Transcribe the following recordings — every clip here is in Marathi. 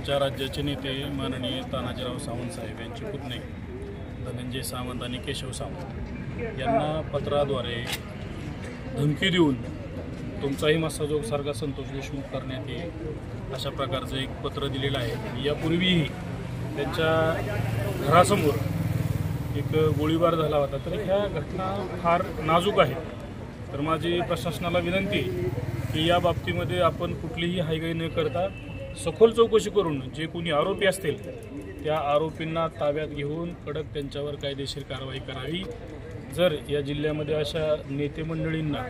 आमच्या राज्याचे नेते माननीय तानाजीराव सावंत साहेब यांचे पुतणे धनंजय सावंत आणि केशव सावंत यांना पत्राद्वारे धमकी देऊन तुमचाही मस्साजोगसारखा संतोष देशमुख करण्यात येईल अशा प्रकारचं एक पत्र दिलेलं आहे। यापूर्वीही त्यांच्या घरासमोर एक गोळीबार झाला होता। तर ह्या घटना फार नाजूक आहेत। तर माझी प्रशासनाला विनंती आहे की या बाबतीमध्ये आपण कुठलीही हायगाई न करता सखोल चौकशी करून जे कोणी आरोपी असतील त्या आरोपींना ताब्यात घेऊन कडक त्यांच्यावर कायदेशीर कारवाई करावी। जर या जिल्ह्यामध्ये अशा नेते मंडळींना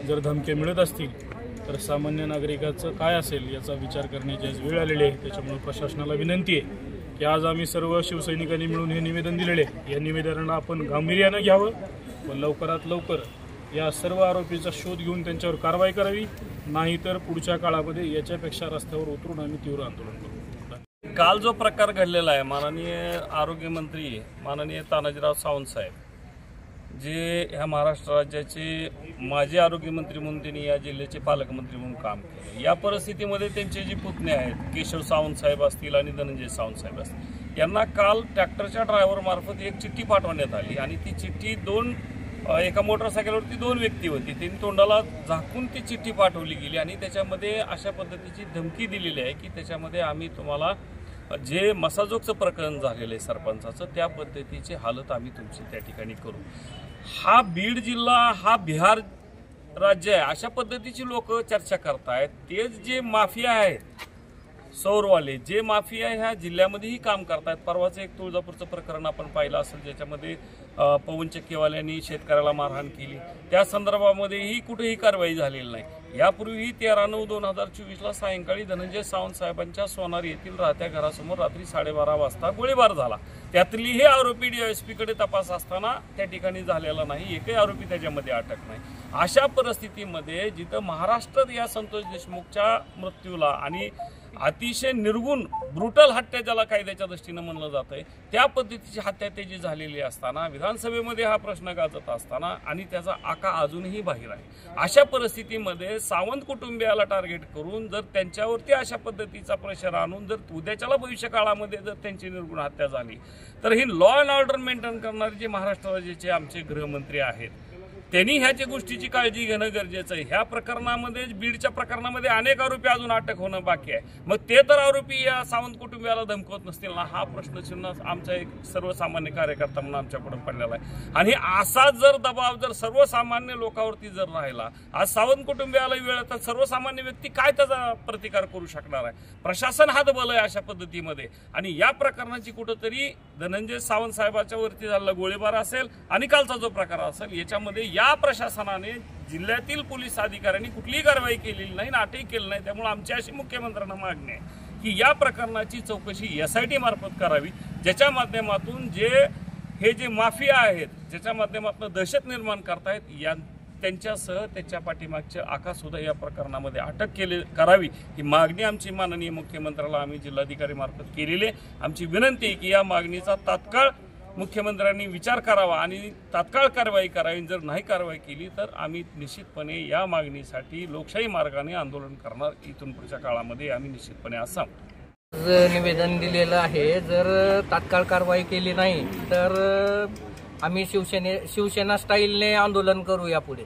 जर धमके मिळत असतील तर सामान्य नागरिकाचं काय असेल याचा विचार करण्याची आज वेळ आलेली आहे। त्याच्यामुळे प्रशासनाला विनंती आहे की आज आम्ही सर्व शिवसैनिकांनी मिळून हे निवेदन दिलेले आहे। या निवेदनाला आपण गांभीर्यानं घ्यावं व लवकरात लवकर या सर्व आरोपीचा शोध घेऊन त्यांच्यावर कारवाई करावी, नाहीतर पुढच्या काळामध्ये याच्यापेक्षा रस्त्यावर उतरून आम्ही तीव्र आंदोलन करू। काल जो प्रकार घडलेला आहे, माननीय आरोग्यमंत्री माननीय तानाजीराव सावंत साहेब जे ह्या महाराष्ट्र राज्याचे माजी आरोग्यमंत्री म्हणून त्यांनी या जिल्ह्याचे पालकमंत्री म्हणून काम केले। या परिस्थितीमध्ये त्यांचे जे पुतणे आहेत केशव सावंत साहेब असतील आणि धनंजय सावंत साहेब असतील यांना काल ट्रॅक्टरच्या ड्रायव्हर मार्फत एक चिठ्ठी पाठवण्यात आली आणि ती चिठ्ठी एका मोटरसायकलवरती 2 व्यक्ती होती, त्यांनी तोंडाला झाकून ती चिठ्ठी पाठवली गेली आणि त्याच्यामध्ये अशा पद्धतीची धमकी दिलेली आहे की त्याच्यामध्ये आम्ही तुम्हाला जे मसाजोगचं प्रकरण झालेलं आहे सरपंचाचं त्या पद्धतीची हालत आम्ही तुमची त्या ठिकाणी करू। हा बीड जिल्हा हा बिहार राज्य आहे अशा पद्धतीची लोक चर्चा करतायत। तेच जे माफिया आहेत सौरवाले जे माफिया ह्या जिल्ह्यामध्येही काम करतायत। परवाचं एक तुळजापूरचं प्रकरण आपण पाहिलं असेल ज्याच्यामध्ये पवन चक्कीवाल्यांनी शेतकऱ्याला मारहाण केली, त्या संदर्भामध्येही कुठेही कारवाई झालेली नाही। यापूर्वीही 13/9/2024 सायंकाळी धनंजय सावंत साहेबांच्या सोनार येथील राहत्या घरासमोर रात्री 12:30 वाजता गोळीबार झाला। त्यातली हे आरोपी DSP कडे तपास असताना त्या ठिकाणी झालेला नाही, एकही आरोपी त्याच्यामध्ये अटक नाही। अशा परिस्थितीमध्ये जिथं महाराष्ट्रात या संतोष देशमुखच्या मृत्यूला आणि अतिशय निर्गुण ब्रुटल हत्या ज्याला कायद्याच्या दृष्टीने म्हणलं जातंय त्या पद्धतीची हत्या त्याची झालेली असताना विधानसभेमध्ये हा प्रश्न गाजत असताना आणि त्याचा आका अजूनही बाहेर आहे। अशा परिस्थितीमध्ये सावंत कुटुंबियाला टार्गेट करून जर त्यांच्यावरती अशा पद्धतीचा प्रेशर आणून जर उद्याच्याला भविष्य काळामध्ये जर त्यांची निर्गुण हत्या झाली तर ही लॉ अँड ऑर्डर मेंटेन करणारे जे महाराष्ट्र राज्याचे आमचे गृहमंत्री आहेत त्यांनी ह्याच्या गोष्टीची काळजी घेणं गरजेचं आहे। ह्या प्रकरणामध्ये बीडच्या प्रकरणामध्ये अनेक आरोपी अजून अटक होणं बाकी आहे। मग ते तर आरोपी या सावंत कुटुंबियाला धमकवत नसतील ना, हा प्रश्नचिन्ह आमचा एक सर्वसामान्य कार्यकर्ता म्हणून आमच्याकडे पडलेला आहे। आणि असा जर दबाव जर सर्वसामान्य लोकांवरती जर राहिला, आज सावंत कुटुंबियाला वेळ तर सर्वसामान्य व्यक्ती काय त्याचा प्रतिकार करू शकणार आहे? प्रशासन हातबल आहे अशा पद्धतीमध्ये। आणि या प्रकरणाची कुठंतरी धनंजय सावंत साहेबांच्या वरती झालेला गोळीबार असेल आणि कालचा जो प्रकार असेल याच्यामध्ये या प्रशासनाने जिल्ह्यातील पोलीस अधिकाऱ्यांनी कुठलीही कारवाई केलेली नाही, नाटही केलं नाही। त्यामुळे आमची अशी मुख्यमंत्र्यांना मागणी आहे की या प्रकरणाची चौकशी SIT मार्फत करावी, ज्याच्या माध्यमातून जे माफिया आहेत ज्याच्या माध्यमातून दहशत निर्माण करतायत त्यांच्यासह त्याच्या पाठीमागचे आका सुद्धा या प्रकरणामध्ये अटक करावी ही मागणी आमची माननीय मुख्यमंत्र्याला आम्ही जिल्हाधिकारी मार्फत केलेली आहे। आमची विनंती आहे की या मागणीचा तात्काळ मुख्यमंत्र्यांनी विचार करावा आणि तात्काळ कारवाई करावी। जर नाही कारवाई केली तर आम्ही निश्चितपणे या मागणीसाठी लोकशाही मार्गाने आंदोलन करणार। इथून पुढच्या काळामध्ये आम्ही निश्चितपणे असं निवेदन दिलेलं आहे। जर तात्काळ कारवाई केली नाही तर आम्ही शिवसेना स्टाईलने आंदोलन करू यापुढे।